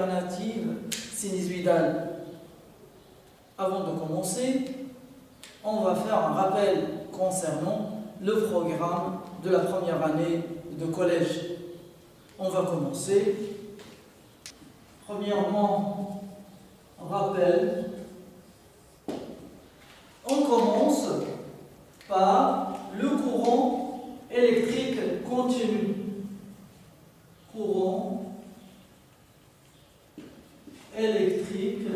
alternative sinusoïdale. Avant de commencer, on va faire un rappel concernant le programme de la première année de collège. On va commencer. Premièrement, rappel. On commence par le courant électrique continu. Courant électrique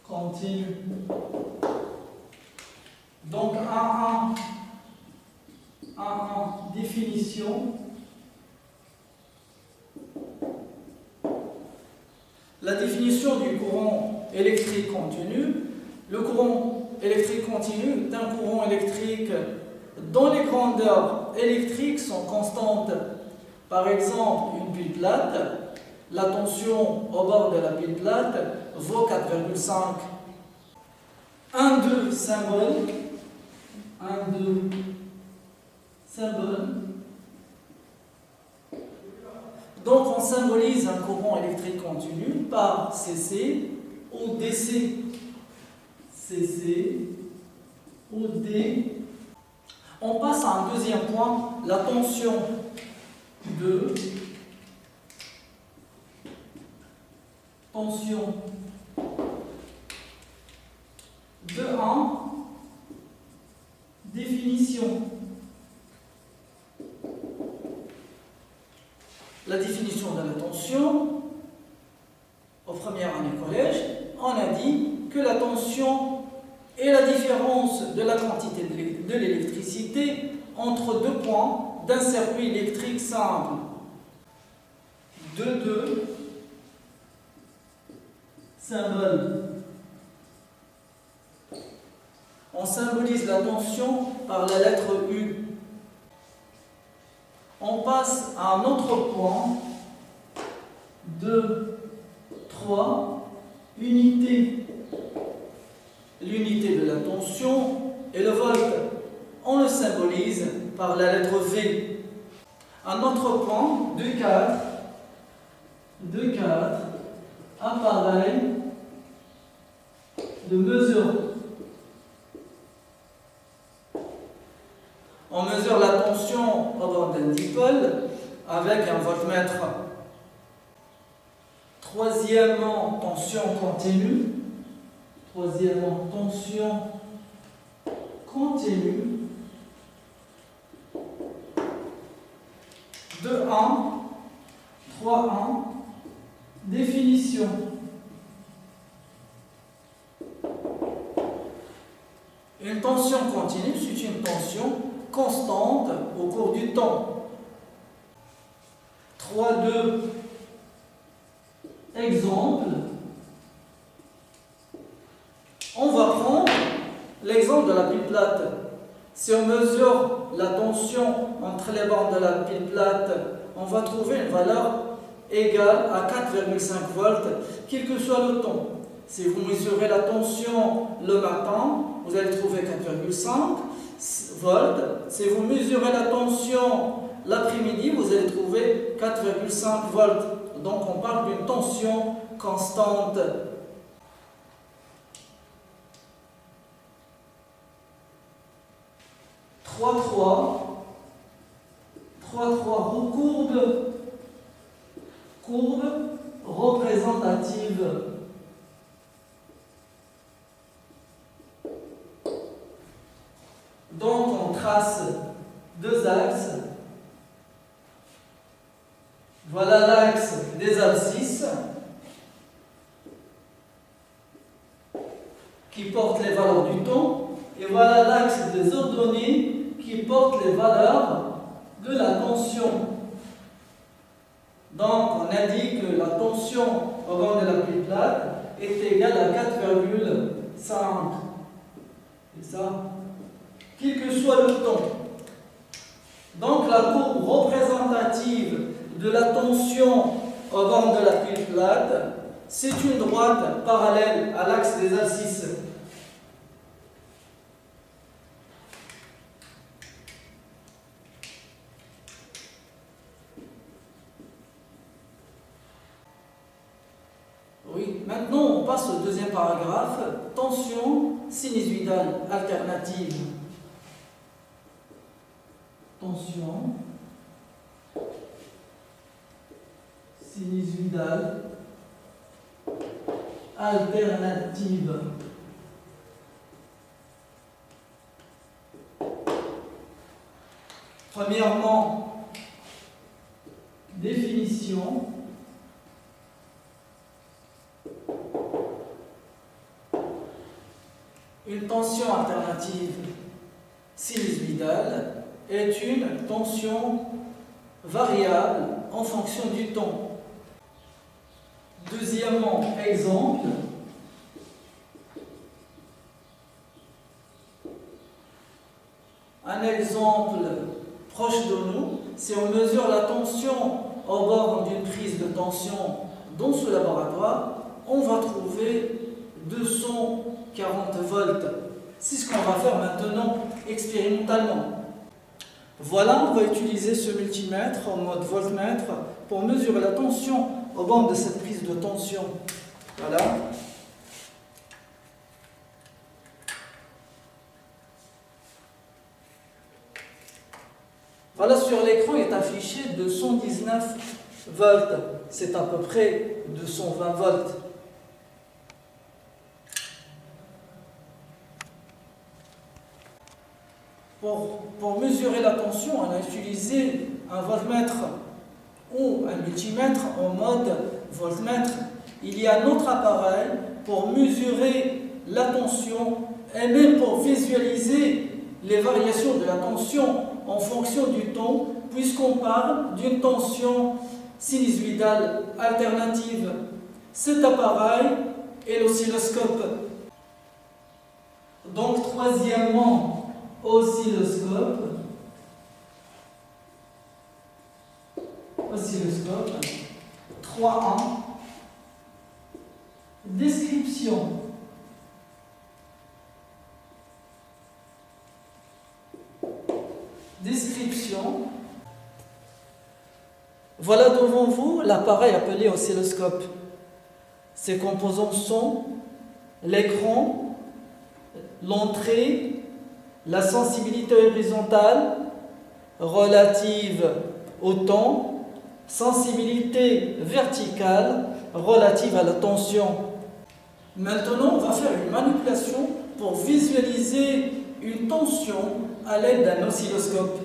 continu. Donc, 1.1, définition. La définition du courant électrique continu. Le courant électrique continu est un courant électrique dont les grandeurs électriques sont constantes. Par exemple, une pile plate, la tension au bord de la pile plate vaut 4,5. 1, 2, symbole. 1, 2, symbole. Donc on symbolise un courant électrique continu par CC ou DC. CC ou D. On passe à un deuxième point, la tension 2. Tension 2.1. Définition. La définition de la tension, aux premières années collège, on a dit que la tension est la différence de la quantité de l'électricité entre deux points d'un circuit électrique simple. 2, symbole. On symbolise la tension par la lettre U. On passe à un autre point. 2, 3, unité. L'unité de la tension et le volt. On le symbolise par la lettre V. Un autre point. 2, 4. Appareil de mesure. On mesure la tension au bord d'un dipôle avec un voltmètre. Troisièmement, tension continue. 2.1, 3.1, définition. Une tension continue, c'est une tension constante au cours du temps. 3.2, exemple. On va prendre l'exemple de la pile plate. Si on mesure la tension entre les bords de la pile plate, on va trouver une valeur égale à 4,5 volts, quel que soit le temps. Si vous mesurez la tension le matin, vous allez trouver 4,5 volts. Si vous mesurez la tension l'après-midi, vous allez trouver 4,5 volts. Donc on parle d'une tension constante. 3.3 courbe représentative. Donc on trace deux axes. Voilà l'axe des abscisses qui porte les valeurs du temps, et voilà l'axe des ordonnées qui porte les valeurs de la tension. Donc on a dit que la tension au bord de la pile plate est égale à 4,5. C'est ça? Quel que soit le temps. Donc la courbe représentative de la tension au bord de la pile plate, c'est une droite parallèle à l'axe des abscisses. Maintenant, on passe au deuxième paragraphe. Tension sinusvidale alternative. Tension sinusvidale alternative. Premièrement, définition. Une tension alternative sinusvidale est une tension variable en fonction du temps. Deuxièmement, exemple. Un exemple proche de nous, si on mesure la tension au bord d'une prise de tension dans ce laboratoire, on va trouver 240 volts. C'est ce qu'on va faire maintenant expérimentalement. Voilà, on va utiliser ce multimètre en mode voltmètre pour mesurer la tension au bord de cette prise de tension. Voilà. Voilà, sur l'écran est affiché 219 volts. C'est à peu près 220 volts. Pour mesurer la tension, on a utilisé un voltmètre ou un multimètre en mode voltmètre. Il y a un autre appareil pour mesurer la tension et même pour visualiser les variations de la tension en fonction du temps, puisqu'on parle d'une tension sinusvidale alternative. Cet appareil est l'oscilloscope. Donc, troisièmement, oscilloscope. Oscilloscope. 3.1. Description. Description. Voilà devant vous l'appareil appelé oscilloscope. Ses composants sont l'écran, l'entrée, la sensibilité horizontale relative au temps, sensibilité verticale relative à la tension. Maintenant, on va faire une manipulation pour visualiser une tension à l'aide d'un oscilloscope.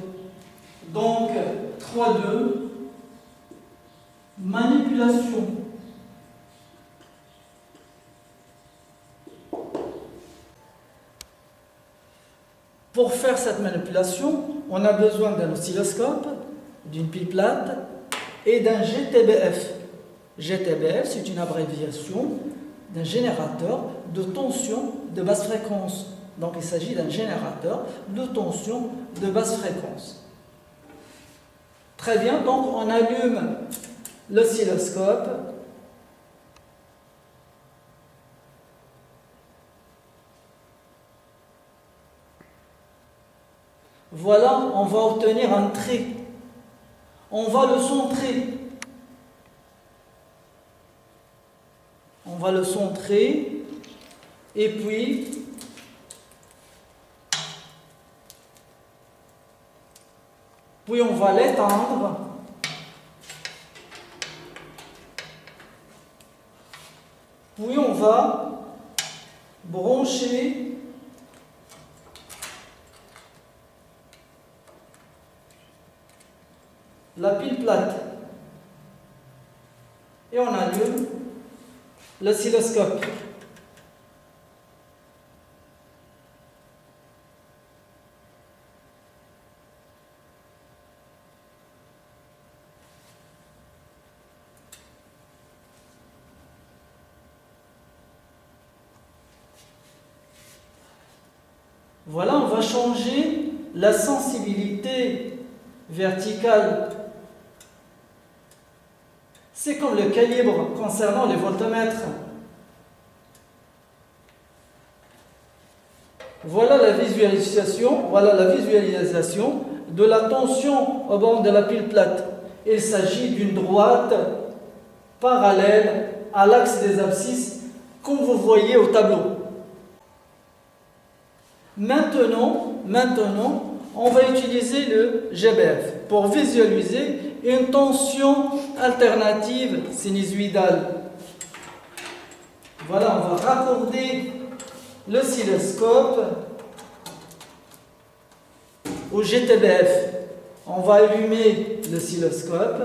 Donc, 3.2, manipulation. Pour faire cette manipulation, on a besoin d'un oscilloscope, d'une pile plate et d'un GTBF. GTBF, c'est une abréviation d'un générateur de tension de basse fréquence. Donc il s'agit d'un générateur de tension de basse fréquence. Très bien, donc on allume l'oscilloscope. Voilà, on va obtenir un trait. On va le centrer. On va le centrer et puis on va l'étendre. Puis on va brancher la pile plate et on allume l'oscilloscope. Voilà, on va changer la sensibilité verticale. C'est comme le calibre concernant les voltmètres. Voilà la visualisation de la tension au bord de la pile plate. Il s'agit d'une droite parallèle à l'axe des abscisses, comme vous voyez au tableau. Maintenant, on va utiliser le GBF pour visualiser une tension alternative sinusoïdale. Voilà, on va raccorder l'oscilloscope au GTBF. On va allumer l'oscilloscope.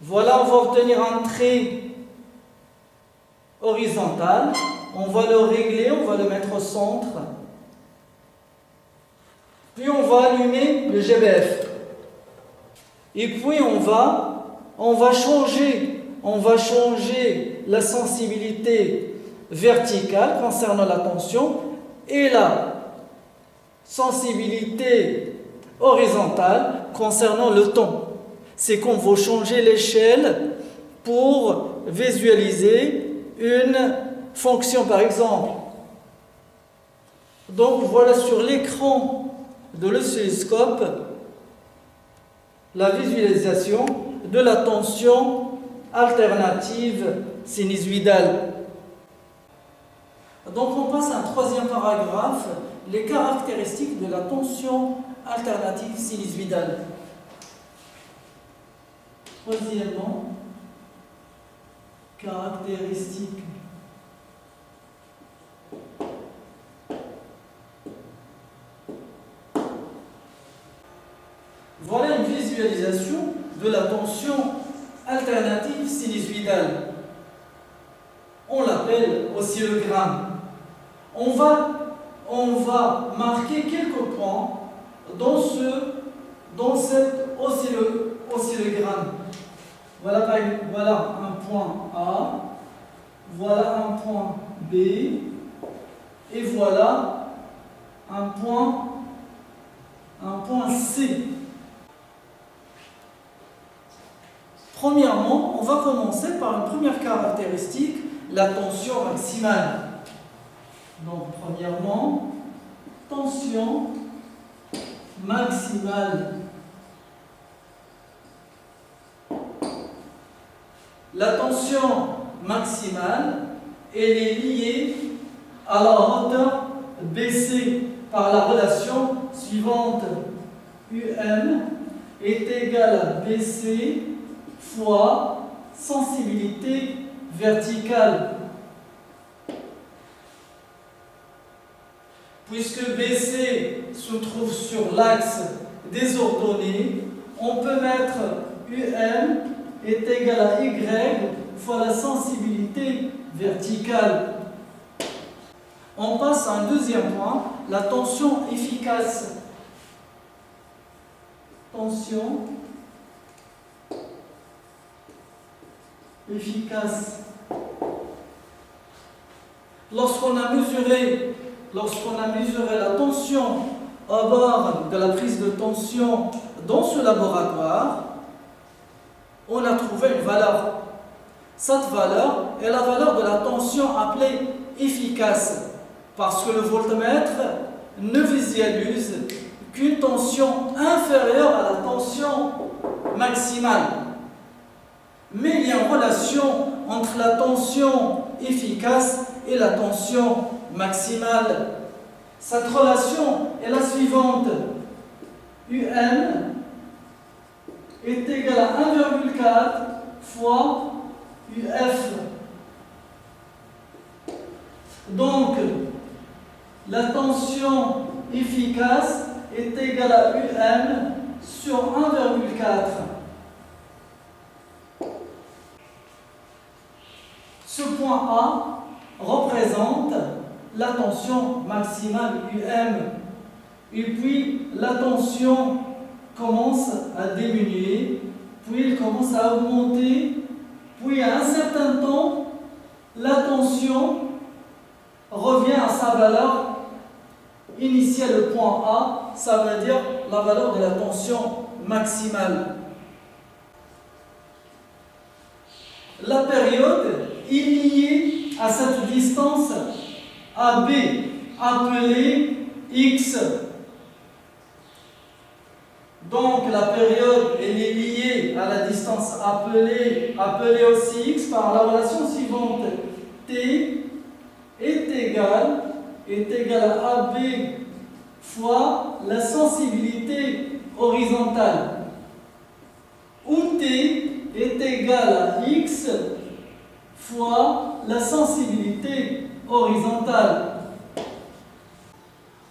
Voilà, on va obtenir un trait horizontal. On va le régler, on va le mettre au centre. Puis on va allumer le GBF. Et puis on va changer la sensibilité verticale concernant la tension et la sensibilité horizontale concernant le ton. C'est qu'on va changer l'échelle pour visualiser une fonction, par exemple. Donc voilà sur l'écran de l'oscilloscope la visualisation de la tension alternative sinusoïdale. Donc on passe à un troisième paragraphe, les caractéristiques de la tension alternative sinusoïdale. Troisièmement, caractéristiques voilà une visualisation de la tension alternative sinusoïdale. On l'appelle oscillogramme. On va marquer quelques points dans cet oscillogramme. Voilà un point A, voilà un point B, et voilà un point C. Premièrement, on va commencer par une première caractéristique, la tension maximale. Donc, premièrement, tension maximale. La tension maximale, elle est liée à la hauteur BC par la relation suivante. UM est égal à BC fois sensibilité verticale. Puisque BC se trouve sur l'axe des ordonnées, on peut mettre UM est égal à Y fois la sensibilité verticale. On passe à un deuxième point, la tension efficace. Tension efficace. Lorsqu'on a mesuré la tension à bord de la prise de tension dans ce laboratoire, on a trouvé une valeur. Cette valeur est la valeur de la tension appelée efficace, parce que le voltmètre ne visualise qu'une tension inférieure à la tension maximale. Mais il y a une relation entre la tension efficace et la tension maximale. Cette relation est la suivante. UM est égal à 1,4 fois UF. Donc, la tension efficace est égale à UM sur 1,4. Ce point A représente la tension maximale UM. Et puis, la tension commence à diminuer, puis elle commence à augmenter, puis à un certain temps, la tension revient à sa valeur initiale, le point A, ça veut dire la valeur de la tension maximale. La période est liée à cette distance AB, appelée X. Donc la période elle est liée à la distance appelée aussi x par la relation suivante. T est égal à AB fois la sensibilité horizontale. Où T est égal à x fois la sensibilité horizontale.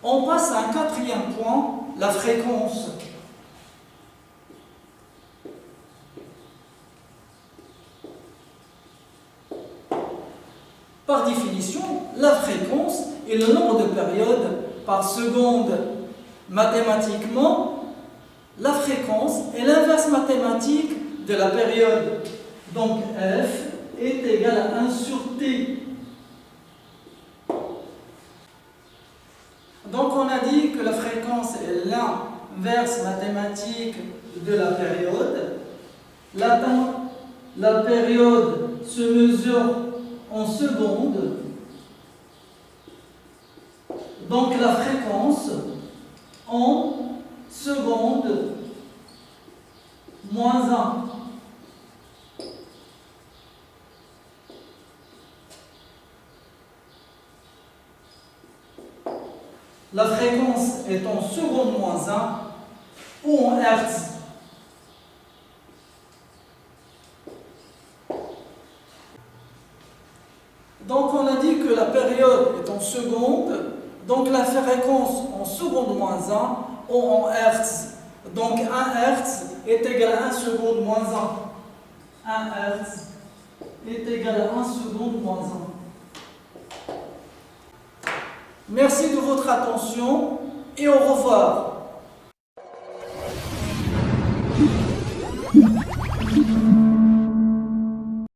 On passe à un quatrième point, la fréquence. Par définition, la fréquence est le nombre de périodes par seconde. Mathématiquement, la fréquence est l'inverse mathématique de la période. Donc F est égal à 1 sur T. Donc on a dit que la fréquence est l'inverse mathématique de la période. La période se mesure en secondes. Donc la fréquence en secondes moins 1. La fréquence est en secondes moins 1 ou en hertz. Donc on a dit que la période est en secondes, donc la fréquence en secondes moins 1 ou en hertz. Donc 1 hertz est égal à 1 seconde moins 1. 1 hertz est égal à 1 seconde moins 1. Merci de votre attention et au revoir.